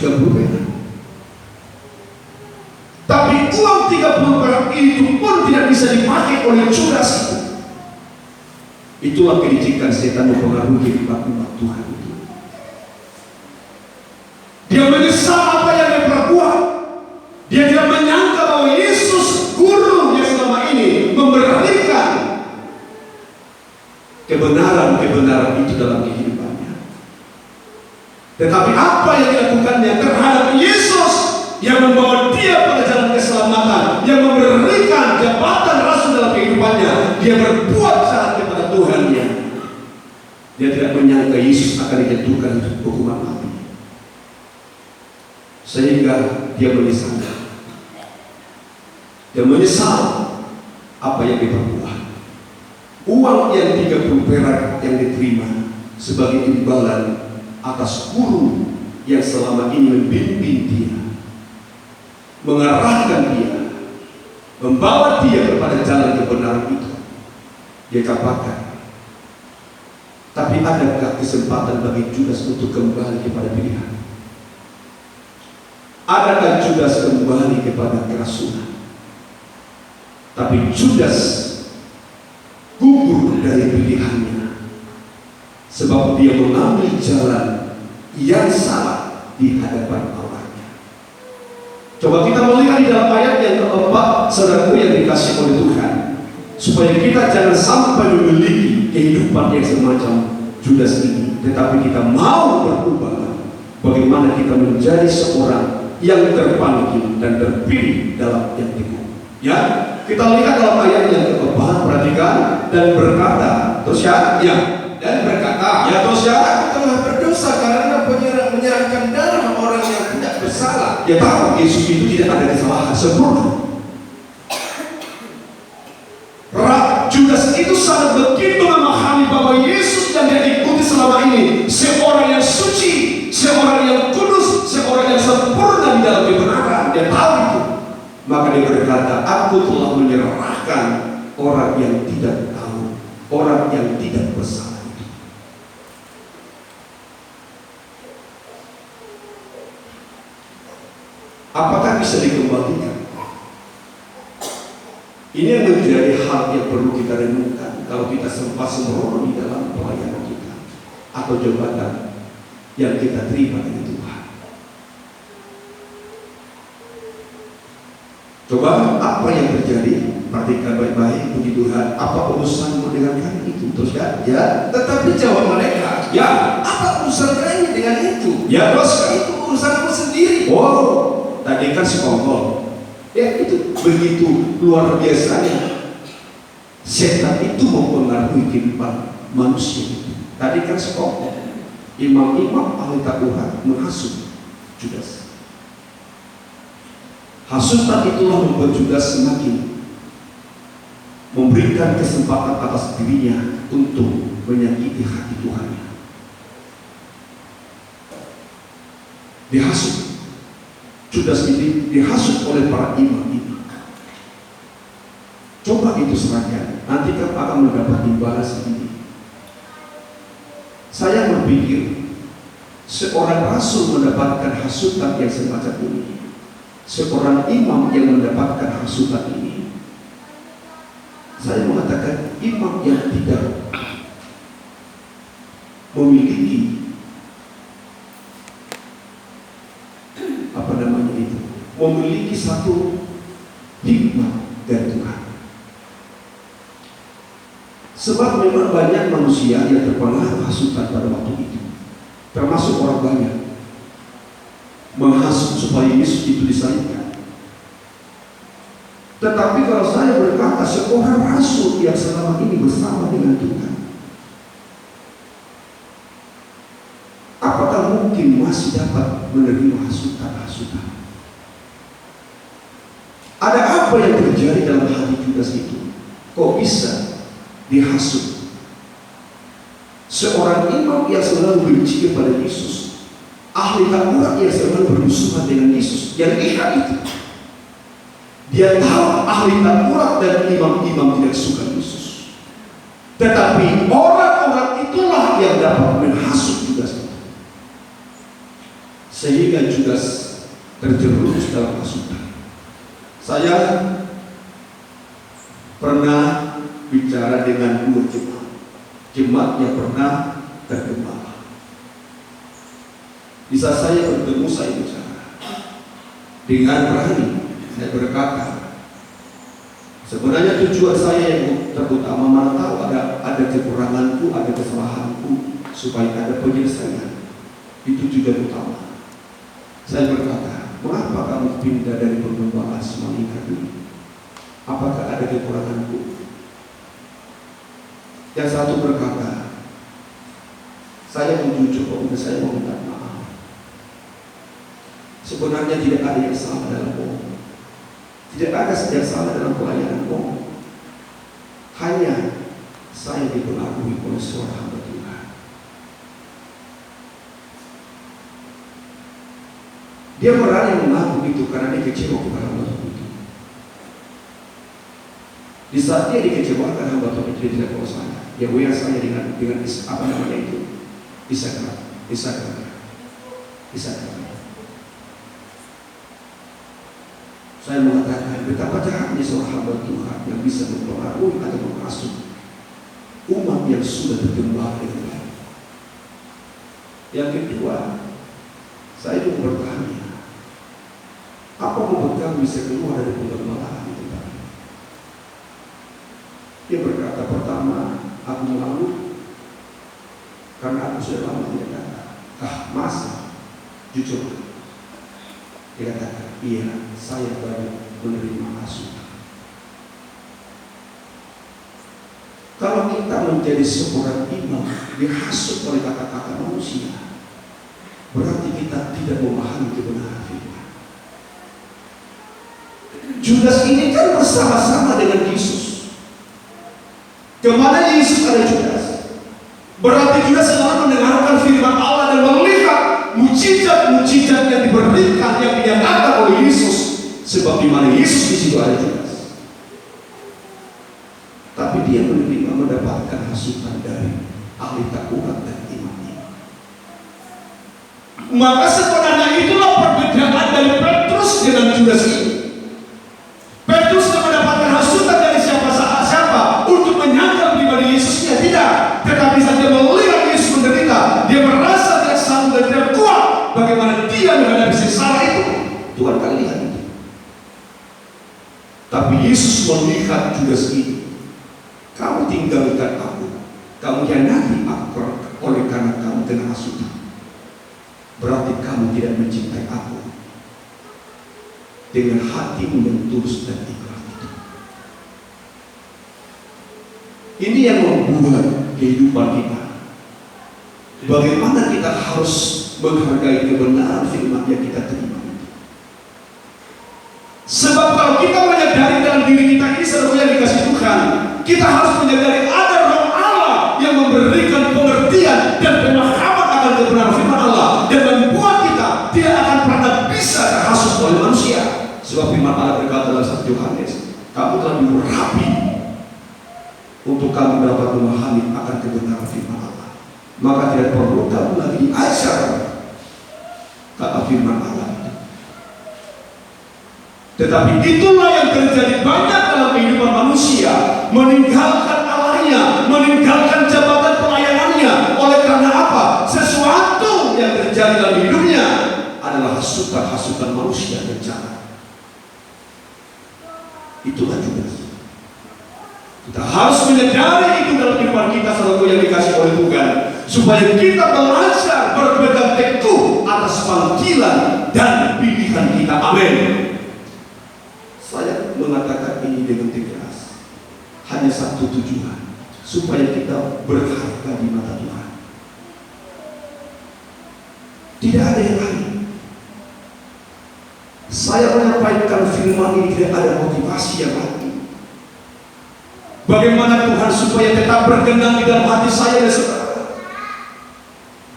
30 perak. Tapi uang 30 perak itu pun tidak bisa dipakai oleh Judas itu. Itulah kelicikan setan mempengaruhi umat Tuhan itu. Dia menyesal apa yang dia perbuat. Dia tidak menyangka bahwa Yesus, guru yang selama ini memberikan kebenaran itu dalam kehidupannya. Tetapi apa yang dilakukannya terhadap Yesus yang membawa dia pada jalan keselamatan, yang memberikan jabatan rasul dalam kehidupannya, dia berbuat jahat kepada Tuhannya. Dia tidak menyangka Yesus akan dijatuhkan hukuman mati, sehingga dia menyesal. Dia menyesal apa yang diperbuat. Uang yang 30 perak yang diterima sebagai imbalan atas guru yang selama ini membimbing dia, mengarahkan dia, membawa dia kepada jalan kebenaran itu, dia katakan. Tapi adakah kesempatan bagi Judas untuk kembali kepada pilihan? Adakah Judas kembali kepada kerasulan? Tapi Judas gugur dari pilihannya, sebab dia mengambil jalan yang salah di hadapan Allahnya. Coba kita melihat di dalam ayat yang keempat, saudaraku yang dikasih oleh Tuhan, supaya kita jangan sampai memiliki kehidupan yang semacam Judas ini, tetapi kita mau berubah. Bagaimana kita menjadi seorang yang terpanggil dan terpilih dalam yang teguh. Ya, kita lihat dalam ayat yang keempat, perhatikan, dan berkata, terus ya, dan berkata, ya terus ya, aku telah berdosa karena menyerahkan darah orang yang tidak bersalah. Dia tahu Yesus itu tidak ada kesalahan, sempurna. Judas itu sangat begitu memahami bahwa Yesus yang dia ikuti selama ini seorang yang suci, seorang yang kudus, seorang yang sempurna di dalam kebenaran. Dia tahu itu. Maka dia berkata, aku telah menyerahkan orang yang tidak tahu, orang yang tidak bersalah itu. Apakah bisa dikembalikan? Ini yang menjadi hal yang perlu kita renungkan kalau kita sempat sembrono di dalam pelayanan kita atau jabatan yang kita terima dari Tuhan. Coba apa yang terjadi? Perhatikan baik-baik, puji Tuhan. Apa urusanmu dengan kami itu? Terus ya, tetapi jawab mereka, ya, apa urusan kami dengan itu? Ya, terus itu urusanku sendiri. Oh, tadi kan sekongkol. Ya, itu begitu luar biasanya setan itu mempengaruhi kehidupan manusia itu. Tadi kan sekongkol. Imam-imam ahli takwa menghasut Judas. Hasutan itulah membuat Judas semakin memberikan kesempatan atas dirinya untuk menyakiti hati Tuhannya. Dihasut. Judas ini dihasut oleh para imam ini. Coba itu serahkan, nanti kamu akan mendapat imbalan sendiri. Saya berpikir seorang rasul mendapatkan hasutan yang semacam ini, seorang imam yang mendapatkan hasutan ini, saya mengatakan imam yang tidak memiliki memiliki satu hikmah dari Tuhan. Sebab memang banyak manusia yang terpengaruh hasutan pada waktu itu, termasuk orang banyak menghasut supaya Yesus itu disalibkan. Tetapi kalau saya berkata seorang rasul yang selama ini bersama dengan Tuhan, apakah mungkin masih dapat menerima hasutan-hasutan? Ada apa yang terjadi dalam hati Judas itu? Kok bisa dihasut? Seorang imam yang selalu benci kepada Yesus, ahli takwa yang selalu bermusuhan dengan Yesus, yang lihat itu, dia tahu ahli takwa dan imam-imam tidak suka Yesus, tetapi orang-orang itulah yang dapat menghasut Judas. sehingga Judas terjerumus dalam hasutan. Saya pernah bicara dengan 2 jemaat yang pernah tergembala. Bisa saya bertemu, saya bicara dengan berani. Saya berkata, sebenarnya tujuan saya yang terutama, mana tahu ada kekuranganku, ada kesalahanku, supaya ada penyelesaian. Itu tujuan utama. Saya berkata, mengapa kamu pindah dari pengembangan Semalingkar ini? Apakah ada kekuranganku? Yang satu berkata, saya mau jujur, saya mau minta maaf. Sebenarnya tidak ada yang salah dalam bohong. Tidak ada yang salah dalam pelayanan bohong. Hanya saya dipengaruhi oleh seorang hamba Tuhan. Dia berani mengaku itu karena dia kecewa kepada hamba Tuhan itu. Di saat dia dikecewakan hamba Tuhan itu, dia tidak tahu saya. Dia WA saya dengan apa namanya itu? Instagram. Saya mengatakan betapa jahatnya seorang hamba Tuhan yang bisa mempengaruhi atau menghasut umat yang sudah bergembala dengan baik. Yang kedua, saya juga bertanya, apa membuat kamu bisa keluar dari penggembalaan itu tadi? Dia berkata, pertama, aku malu karena aku sudah lama tidak datang. Masa? Jujur. Dia katakan, iya, saya baru menerima hasutan. Kalau kita menjadi seorang imam dihasut oleh kata-kata manusia, berarti kita tidak memahami kebenaran firman. Judas ini kan bersama-sama dengan Yesus. Kemana Yesus ada Judas? Berarti Judas selalu mendengarkan firman Allah dan melihat mujizat-mujizat yang diberikan, yang dinyatakan oleh Yesus. Sebab di mana Yesus, di situ ada Judas. Tapi dia mendapatkan hasutan dari ahli Taurat dan imam-imam. Maka sebenarnya itulah perbedaan dari Petrus dengan Judas ini. Petrus tidak mendapatkan hasutan dari siapa untuk menyangkal pribadi Yesusnya, tidak. Tetapi saja melihat Yesus menderita, dia merasa tidak sanggup dan tidak kuat. Bagaimana dia menghadapi sengsara itu? Tuhan kali lihat itu. Tapi Yesus melihat Judas ini. Kamu tinggalkan aku, kamu hianati aku oleh karena kamu kena hasutan. Berarti kamu tidak mencintai aku dengan hatimu yang tulus dan ikhlas itu. Ini yang membuat kehidupan kita. Bagaimana kita harus menghargai kebenaran firman yang kita terima itu. Sebab kalau kita menyadari dalam diri kita ini sebenarnya dikasih Tuhan, kita harus menyadari ada Roh Allah yang memberikan pengertian dan pemahaman akan kebenaran firman Allah, dan membuat kita tidak akan pernah bisa terhasut oleh manusia. Sebab firman Allah berkata dalam 1 Yohanes, kamu telah diurapi untuk kamu dapat memahami akan kebenaran firman Allah. Maka tidak perlu kamu lagi diajar kata firman Allah. Tetapi itulah yang terjadi banyak dalam kehidupan manusia, meninggalkan Allahnya, meninggalkan jabatan pelayanannya. Oleh karena apa? Sesuatu yang terjadi dalam hidupnya adalah hasutan-hasutan manusia dan jahat. Itulah juga. Kita harus menyadari itu dalam kehidupan kita selalu yang dikasih oleh Tuhan, supaya kita belajar berpegang teguh atas panggilan dan pilihan kita. Amin. Saya mengatakan ini dengan tegas, hanya satu tujuan, supaya kita berharga di mata Tuhan. Tidak ada yang lain. Saya menyampaikan firman ini tidak ada motivasi yang lain. Bagaimana Tuhan supaya tetap berkenan di dalam hati saya dan saudara.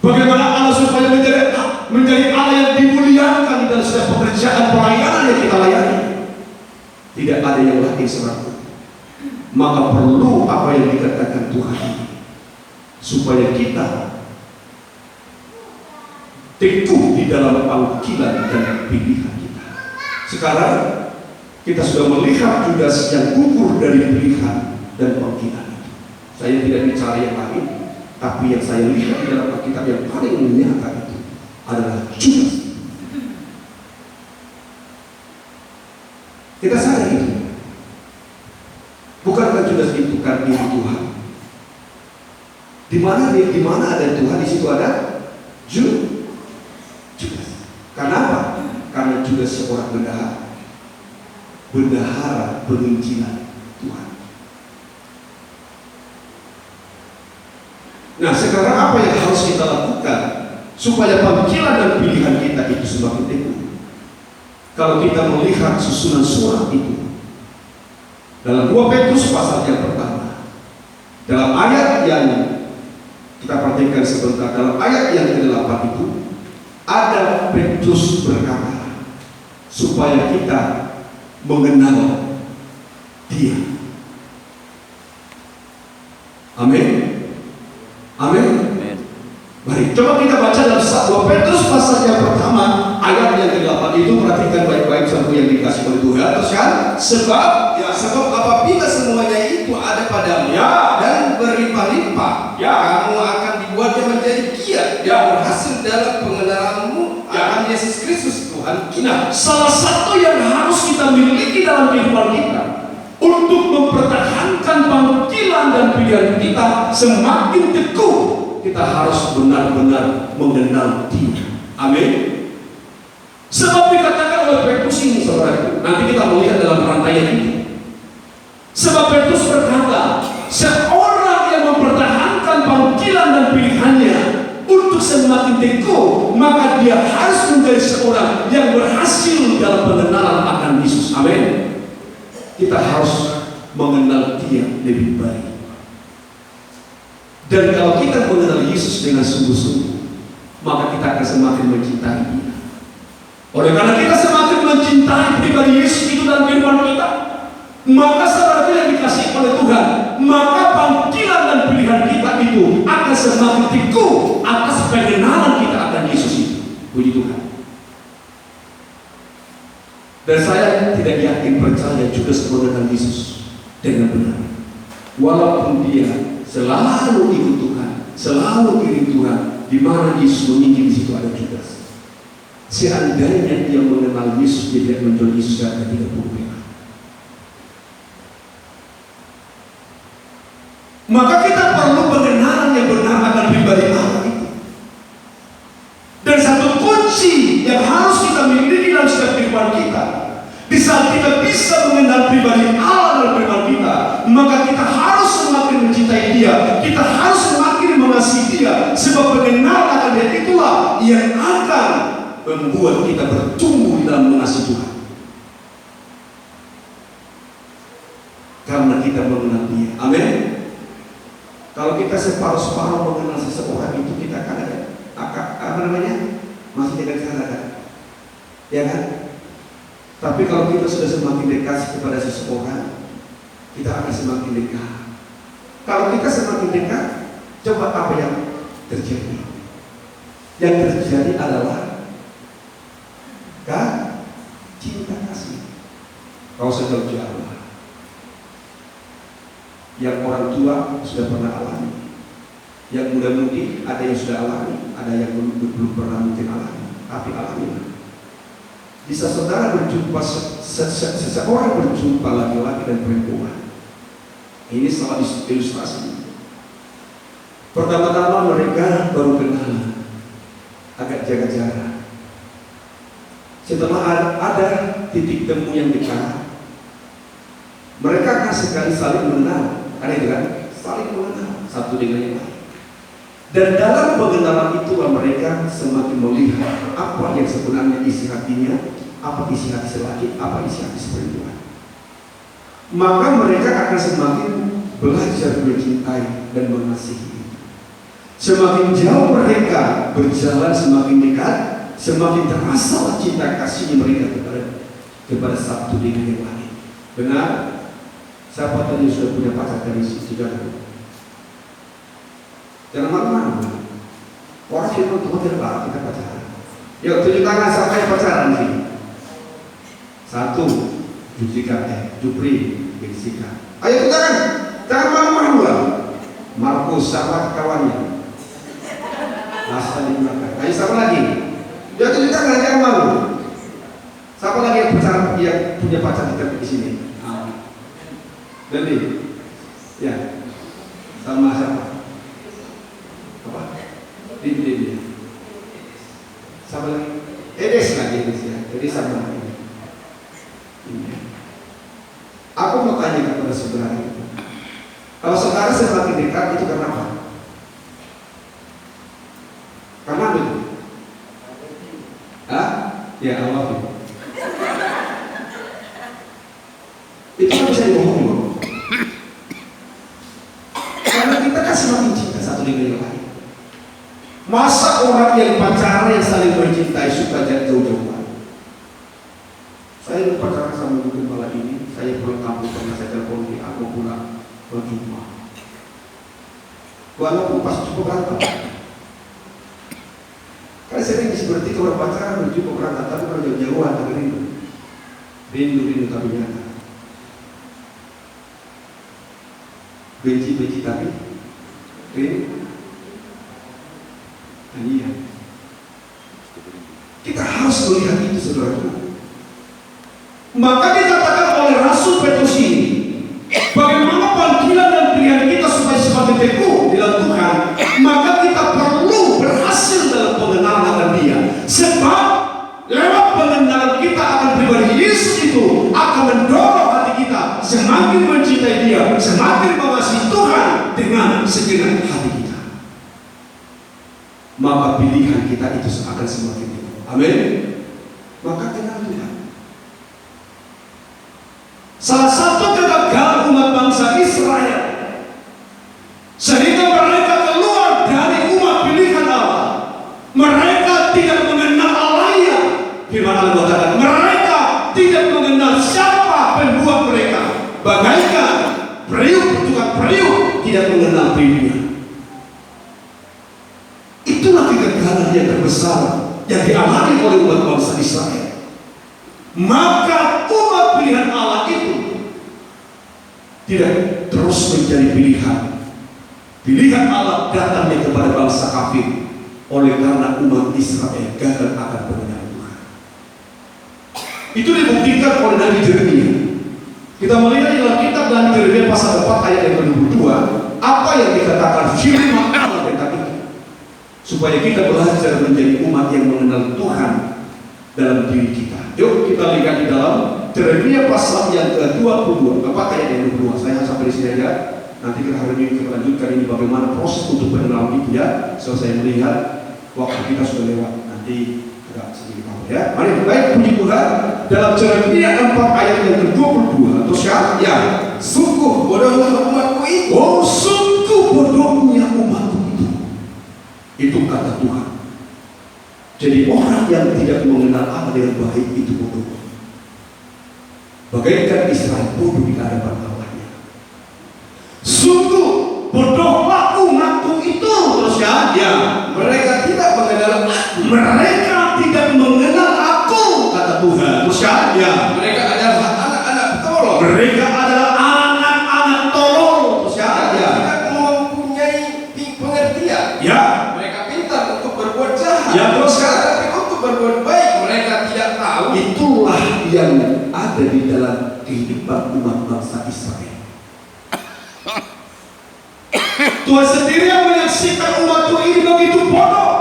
Bagaimana Allah supaya menjadi Allah yang dimuliakan di dalam setiap pekerjaan pelayanan yang kita layani. Tidak ada yang lain selain. Maka perlu apa yang dikatakan Tuhan ini, supaya kita teguh di di dalam panggilan dan pilihan kita. Sekarang kita sudah melihat Judas yang gugur dari pilihan dan panggilan itu. Saya tidak bicara yang lain, tapi yang saya lihat di dalam Alkitab yang paling menyata itu adalah Judas. Kita sadar itu. Bukankah Judas itu kan diri Tuhan? Di mana ada Tuhan, di situ ada Judas. Karena apa? Karena Judas seorang bendahara penginjilan Tuhan. Nah, sekarang apa yang harus kita lakukan supaya panggilan dan pilihan kita itu semakin teguh? Kalau kita melihat susunan surat itu dalam 2 Petrus pasal yang pertama, dalam ayat yang kita perhatikan sebentar, dalam ayat yang ke-8 itu ada Petrus berkata supaya kita mengenal Dia. Amin. Amin. Mari coba kita baca dalam 2 Petrus pasal yang pertama ayat yang ke-8 itu, perhatikan baik-baik satu yang dikasih oleh Tuhan. Terus kan, sebab apabila semuanya itu ada padamu dan berlimpah-limpah, kamu akan dibuatnya menjadi giat berhasil dalam pengenalanmu akan Yesus Kristus Tuhan kita. Nah, salah satu yang harus kita miliki dalam kehidupan kita untuk mempertahankan panggilan dan pilihan kita semakin teguh, kita harus benar-benar mengenal Dia. Amin. Sebab dikatakan oleh Petrus ini, saudara, nanti kita melihat dalam rantaian ini. Sebab Petrus berkata, seorang yang mempertahankan panggilan dan pilihannya untuk semakin teguh, maka dia harus menjadi seorang yang berhasil dalam pengenalan akan Yesus. Amin. Kita harus mengenal Dia lebih baik. Dan kalau kita mengenal Yesus dengan sungguh-sungguh, maka kita akan semakin mencintai Dia. Oleh karena kita semakin mencintai pribadi Yesus itu dalam kehidupan kita, maka saudara yang dikasihi oleh Tuhan, maka panggilan dan pilihan kita itu akan semakin teguh atas pengenalan kita akan Yesus itu. Puji Tuhan. Dan saya tidak yakin percaya Judas mengenal Yesus dengan benar, walaupun dia selalu ikut Tuhan, selalu iring Tuhan. Di mana Yesus meninggi, di situ ada Judas. Seandainya dia mengenal Yesus, dia tidak menjual Yesus harga 30 perak. Maka kita perlu pengenalan yang benar akan pribadi Allah itu. Dan satu kunci yang harus kita miliki dalam setiap kehidupan kita, di saat kita bisa mengenal pribadi Allah dalam kehidupan kita, maka kita harus semakin mencintai Dia, kita harus semakin mengasihi Dia. Sebab pengenalan akan Dia itulah yang akan membuat kita bertumbuh dalam mengasihi Tuhan. Karena kita mengenal Dia. Amin. Kalau kita separuh-separuh mengenal seseorang itu, kita akan masih tidak sadar, ya kan? Tapi kalau kita sudah semakin dekat kepada seseorang, kita akan semakin dekat. Kalau kita semakin dekat, coba apa yang terjadi? Yang terjadi adalah cinta kasih. Kau sudah jauh. Yang orang tua sudah pernah alami, yang muda-mudi ada yang sudah alami, ada yang belum pernah mungkin alami, tapi alami. Bisa saudara berjumpa seseorang berjumpa laki-laki dan perempuan. Ini salah ilustrasi. Pertama-tama mereka baru kenal, agak jaga jarak. Setelah ada titik temu yang dekat, mereka akan sekali saling mengenal. Ada itu kan? Saling mengenal satu dengan yang lain. Dan dalam pengenalan itulah mereka semakin melihat apa yang sebenarnya isi hatinya, apa isi hati selaki, apa isi hati perempuan. Maka mereka akan semakin belajar mencintai dan mengasihi. Semakin jauh mereka berjalan, semakin dekat, semakin terasa cinta kasih mereka kepada satu dengan yang lain. Benar? Siapa tadi sudah punya pacar dari sudah? Jangan malu-malu. Orang firman Tuhan tidak larang kita pacaran. Yuk tunjuk tangan siapa yang pacaran sih? Satu, Jupri, Jessica. Ayo tunjuk tangan, jangan malu-malu lah. Markus sama kawannya. Asal di belakang. Ayo siapa lagi? Yuk tunjuk tangan, jangan malu. Siapa lagi yang pacaran, yang punya pacar kita di sini? Deni, ya, sama siapa? Apa? Dini. Sama lagi, Edes lagi ya. Jadi sama lagi. Ini. Aku mau tanya kepada saudara itu. Kalau saudara semakin dekat itu karena apa? Karena apa itu? Hah? Ya Allah. Itu kan bisa dibohongi loh. Karena kita kan semakin cinta satu dengan yang lain. Masa orang yang pacaran yang saling mencintai suka jauh-jauhan? Saya pacaran sama ibu gembala ini, saya pulang kampung karena saya telepon dia, aku pulang berjumpa. Walaupun pas cukup berantem. Kan sering seperti itu orang pacaran berjumpa berantem, tapi kalau jauh-jauhan tapi rindu tapi nyata. Benci tapi rindu. Iya. Kita harus melihat itu saudaraku. Maka dikatakan oleh Rasul Petrus ini, bagaimana panggilan dan pilihan kita supaya semakin teguh dalam Tuhan, maka kita perlu berhasil dalam pengenalan akan Dia. Sebab lewat pengenalan kita akan pribadi Yesus itu akan mendorong hati kita semakin mencintai Dia, semakin mengasihi Tuhan dengan segenap hati kita. Maka pilihan kita itu akan semakin tinggi. Amin. Maka kenal Tuhan. Salah satu kegagalan umat bangsa Israel sehingga mereka keluar dari umat pilihan Allah, mereka tidak mengenal Allahnya. Firman Allah katakan mereka tidak mengenal siapa pembuat mereka, bagaikan tukang periuk tidak mengenal periuknya. Itulah kegagalan yang terbesar yang dialami oleh umat bangsa Israel. Maka umat pilihan Allah itu tidak terus menjadi pilihan. Pilihan Allah datangnya kepada bangsa kafir oleh karena umat Israel gagal akan pengenalan Tuhan. Itu dibuktikan oleh Nabi Yeremia. Kita melihat dalam kitab Nabi Yeremia pasal 4 ayat yang ke-22 apa yang dikatakan firman Allah tentang itu. Supaya kita belajar menjadi umat yang mengenal Tuhan dalam diri kita. Yuk kita lihat di dalam Yeremia pasal yang ke-22, ayat yang ke-22. Saya sampai di sini aja. Nanti kita hari ini kita lanjutkan ini bagaimana proses untuk pengenalan itu ya. Selesai melihat waktu kita sudah lewat. Nanti agak sedikit apa ya. Mari baik puji Tuhan dalam Yeremia 4 ayat yang ke-22. Terus ya, sungguh bodohnya umatku itu. Oh sungguh bodohnya umatku itu. Itu kata Tuhan. Jadi orang yang tidak mengenal Allah dengan baik itu bodoh. Bagaikan Israel bodoh di hadapan Allahnya. Sungguh bodohlah umatku itu. Terus ya, mereka tidak mengenal aku. Mereka tidak mengenal aku, kata Tuhan. Terus ya, mereka adalah anak-anak tolol. Mereka adalah anak-anak tolol. Terus ya, tidak mempunyai pengertian. Ya. Ya terus tapi untuk berbuat baik mereka tidak tahu. Itulah yang ada di dalam kehidupan umat bangsa Israel. Tuhan sendiri yang menyaksikan umatku ini begitu bodoh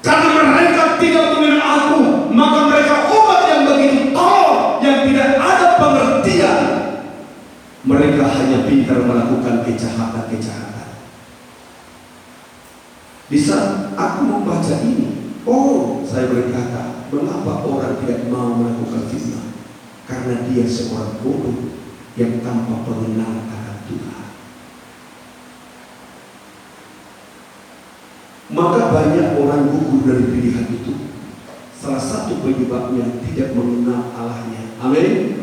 karena mereka tidak mengenal aku. Maka mereka umat yang begitu tolol, yang tidak ada pengertian. Mereka hanya pintar melakukan kejahatan-kejahatan. Bisa aku membaca ini, saya berkata, mengapa orang tidak mau melakukan fitnah? Karena dia seorang bodoh yang tanpa pengenalan akan Tuhan. Maka banyak orang gugur dari pilihan itu. Salah satu penyebabnya tidak mengenal Allahnya. Amin.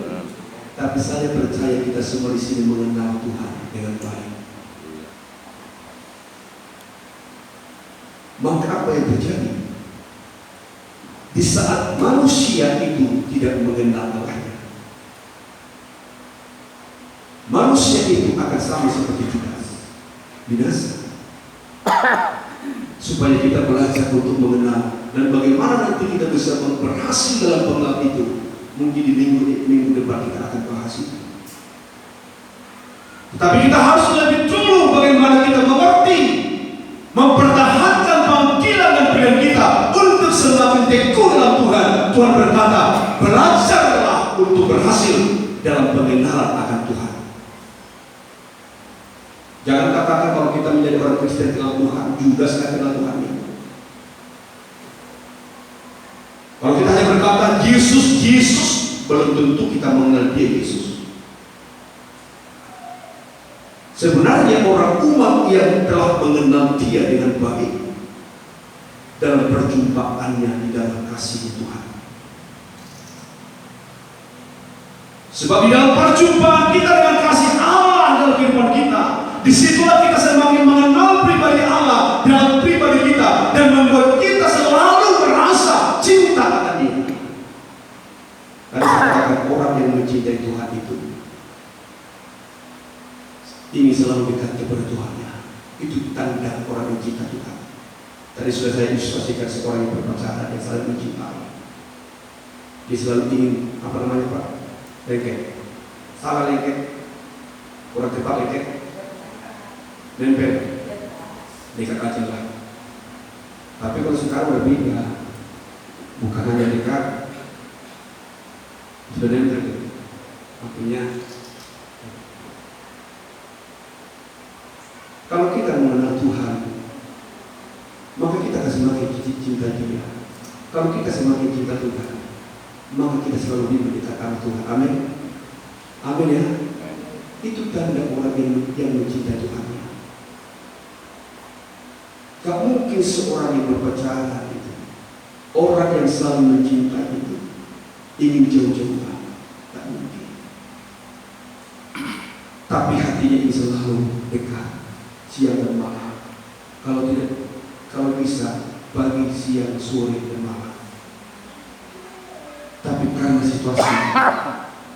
Tapi saya percaya kita semua di sini mengenal Tuhan dengan baik. Maka apa yang terjadi? di saat manusia itu tidak mengenal Allahnya. Manusia itu akan sama seperti Judas, binasa. Supaya kita belajar untuk mengenal dan bagaimana nanti kita bisa berhasil dalam pengenalan itu. Mungkin di minggu depan kita akan bahas itu. Tapi kita harus lebih dulu bagaimana kita mengerti, mempertahankan panggilan dan pilihan kita untuk semakin teguh dalam Tuhan. Tuhan berkata, belajarlah untuk berhasil dalam pengenalan akan Tuhan. Jangan katakan kalau kita menjadi orang Kristen kenal Tuhan, Judas nggak kenal Tuhan. Kalau kita hanya berkata Yesus, Yesus, belum tentu kita mengenal dia Yesus. Sebenarnya orang umat yang telah mengenal dia dengan baik dalam perjumpaannya di dalam kasih Tuhan. Sebab di dalam perjumpaan kita dengan kasih Allah dalam kehidupan kita, disitulah kita semakin mengenal pribadi Allah dalam pribadi kita dan membuat kita selalu merasa cinta akan Dia. Tadi saya katakan orang yang mencintai Tuhan itu ingin selalu dekat kepada Tuhannya. Itu tanda orang yang cinta Tuhan. Tadi sudah saya ilustrasikan seorang yang berpacaran yang selalu mencintai. Dia selalu ingin apa namanya Pak? Lengket. Salah lengket. Kurang tepat lengket. Nempel. Dekat aja lah. Tapi kalau sekarang berbeda. Bukan hanya dekat. Sudah nempel. Artinya kalau kita mengenal Tuhan, maka kita akan semakin cinta Dia. Kalau kita semakin cinta Tuhan, maka kita selalu lebih mendekatkan Tuhan. Amin. Amin ya. Itu tanda orang yang mencintai Tuhan. Gak mungkin seorang yang berpacaran itu, orang yang selalu mencintai itu, ingin jauh-jauhan. Gak mungkin. Tapi hatinya ingin selalu dekat. Siang dan malam. Kalau tidak, kalau bisa pagi, siang, sore dan malam. Tapi karena situasi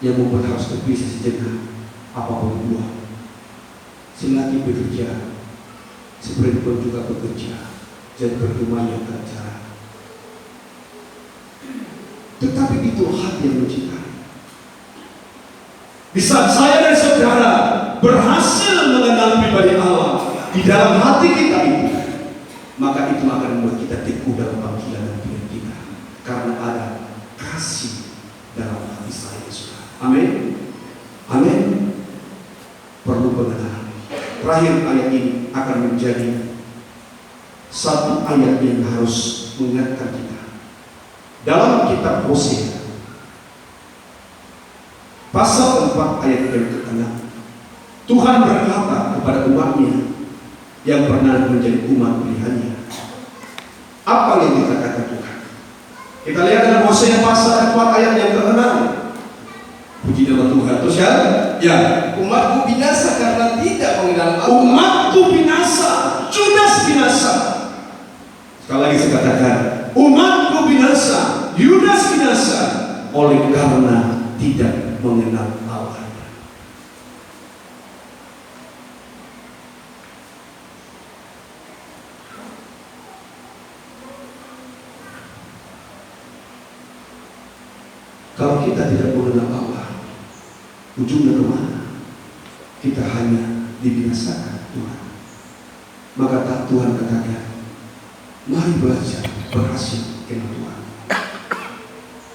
yang membuat harus terpisah sejenak, apapun buat. Si laki bekerja, si perempuan juga bekerja, dan bertemannya cara. Tetapi itu hati yang mencintai. Di saat saya dan saudara berhasil mengenal pribadi Allah di dalam hati kita itu, maka itu akan membuat kita teguh dalam panggilan dan pilihan kita, karena ada kasih dalam hati saya. Amin. Amin. Perlu pengenalan. Terakhir ayat ini akan menjadi satu ayat yang harus mengingatkan kita. Dalam kitab Hosea pasal 4 ayat yang ke-6, Tuhan berkata kepada umatnya yang pernah menjadi umat pilihannya. Apa yang dikatakan Tuhan? Kita lihat dalam Hosea pasal 4 ayat yang ke-6. Puji nama Tuhan. Terus ya, umatku binasa karena tidak mengenal Allah. Umatku binasa, Judas binasa. Sekali lagi saya katakan, umatku binasa, Judas binasa, oleh karena tidak mengenal Allah. Kalau kita tidak mengenal Allah, ujungnya kemana? Kita hanya dibinasakan Tuhan. Maka Tuhan katakan, mari belajar berhasil kenal Tuhan.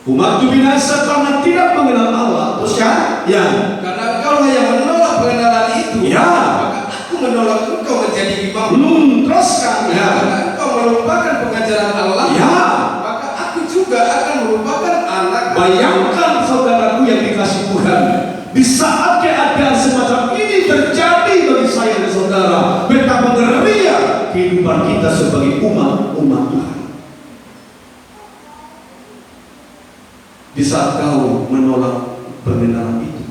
Umat itu binasa karena tidak mengenal Allah. Terus kan? Ya. Karena engkau yang menolak pengenalan itu, ya, maka aku menolak engkau menjadi imam. Terus kan? Ya. Karena engkau melupakan pengajaran Allah, ya, maka aku juga akan melupakan anak. Bayangkan saudaraku yang dikasih Tuhan, di saat keadaan semacam ini terjadi bagi saya dan saudara, betapa ngerinya kehidupan kita sebagai umat Tuhan. Di saat kau menolak pengenalan itu,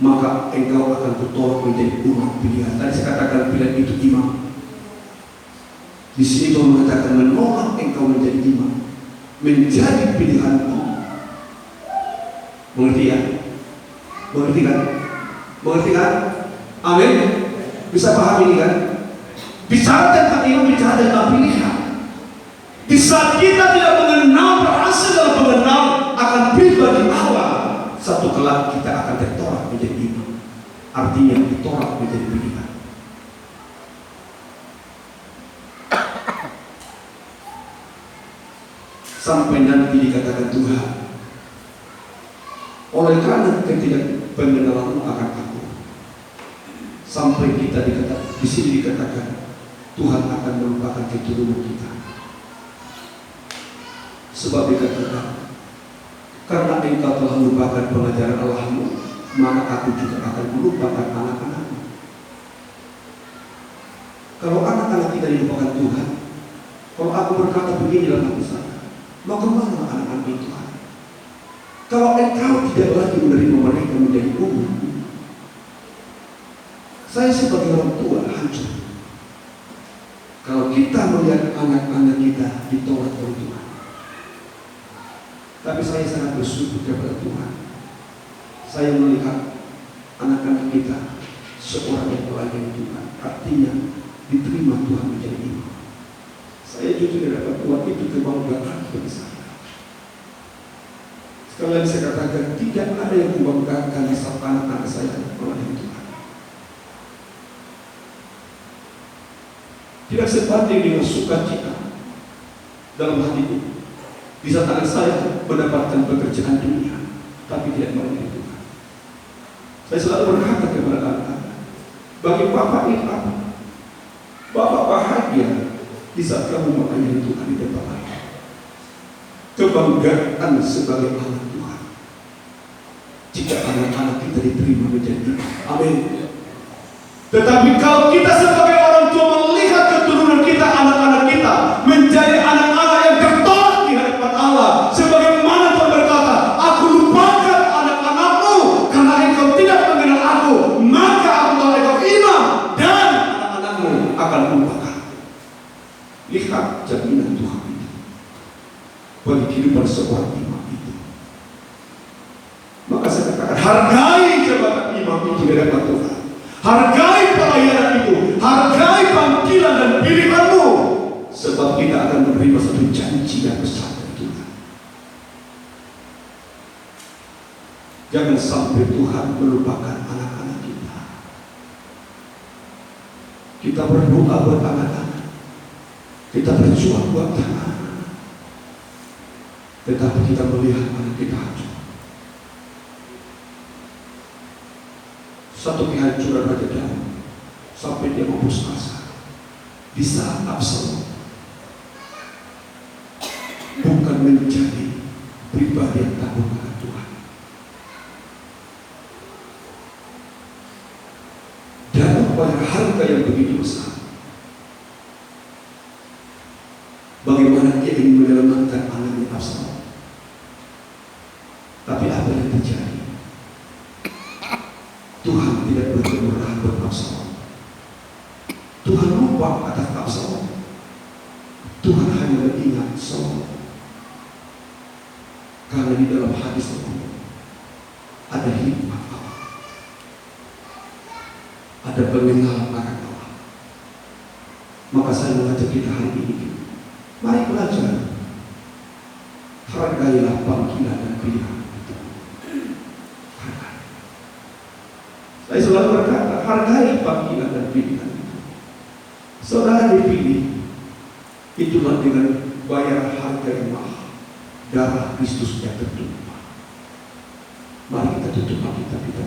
maka engkau akan kutolak menjadi umat pilihan. Tadi saya katakan pilihan itu imam. Di sini Tuhan mengatakan menolak engkau menjadi imam. menjadi pilihanmu. Mengerti ya? Mengerti kan? Mengerti kan? Amin. Bisa paham ini kan? Bicara tentang iman, bicara tentang pilihan. Di saat kita tidak mengenal, berhasil dalam mengenal akan pribadi Allah, satu kelak kita akan ditolak menjadi iman. Artinya ditolak menjadi pilihan. Sampai nanti dikatakan Tuhan, oleh karena ketidakpengenalanmu akan aku, sampai kita dikatakan, di sini dikatakan Tuhan akan melupakan keturunan kita. Sebab dikatakan, karena engkau telah melupakan pengajaran Allahmu, maka aku juga akan melupakan anak-anakmu. Kalau anak-anak kita dilupakan Tuhan, kalau aku berkata begini dalam hati saya, maka mana anak-anak itu? Kalau engkau tidak lagi menerima mereka menjadi umum, saya sebagai orang tua hancur. Kalau kita melihat anak-anak kita ditolak oleh Tuhan. Tapi saya sangat bersyukur kepada Tuhan. Saya melihat anak-anak kita seorang yang melayani Tuhan, artinya diterima Tuhan menjadi imam. Saya jujur dapat Tuhan itu kebanggaan bagi saya. Sekali lagi saya katakan, tidak ada yang membanggakan di saat anak-anak saya melayani Tuhan. Tidak sebanding dengan sukacita dalam hatiku di saat anak saya mendapatkan pekerjaan dunia, tapi tidak melayani Tuhan. Saya selalu berkata kepada anak-anak, bagi Bapak ini apa? Bapak bahagia di saat kamu melayani Tuhan di depan Allah. Kebanggaan sebagai anak Tuhan. Jika anak-anak kita diterima menjadi imam. Amin. Tetapi kalau kita sebagai orang tua melihat keturunan kita, anak-anak kita menjadi anak-anak yang tertolak di hadapan Allah, sebagaimana Tuhan berkata, aku lupakan anak-anakmu karena engkau tidak mengenal aku, maka aku tahu engkau imam dan anak-anakmu akan lupakan. Lihat jaminan Tuhan itu bagi kehidupan seorang imam itu. Maka saya katakan, hargai jabatan imam itu di hadapan Tuhan. Hargai pelayanan itu, hargai panggilan dan pilihanmu, sebab kita akan menerima satu janji yang besar dari Tuhan. Jangan sampai Tuhan melupakan anak-anak kita. Kita berdoa buat anak-anak, kita berjuang buat anak-anak, tetapi kita melihat anak kita hancur. Satu kehancuran Raja Daud sampai dia mampus asa di saat Absalom bukan menjadi pribadi yang takut akan Tuhan. Daud pada harga yang begitu besar, bagaimana dia ingin menyelamatkan anaknya Absalom. Tapi apa yang terjadi? Tuhan tidak berkemurahan buat Absalom. Tuhan lupa atas Absalom. Tuhan hanya mengingat Solomon. Karena di dalam hati Solomon ada hikmat Allah, ada pengenalan akan Allah. Maka saya mengajak kita hari ini, mari belajar. Hargailah panggilan dan pilihan. Saya selalu berkata, hargai panggilan dan pilihan itu. Saudara dipilih, itulah dengan bayar harga yang mahal, darah Kristus yang tertumpah. Mari kita tutup mata kita.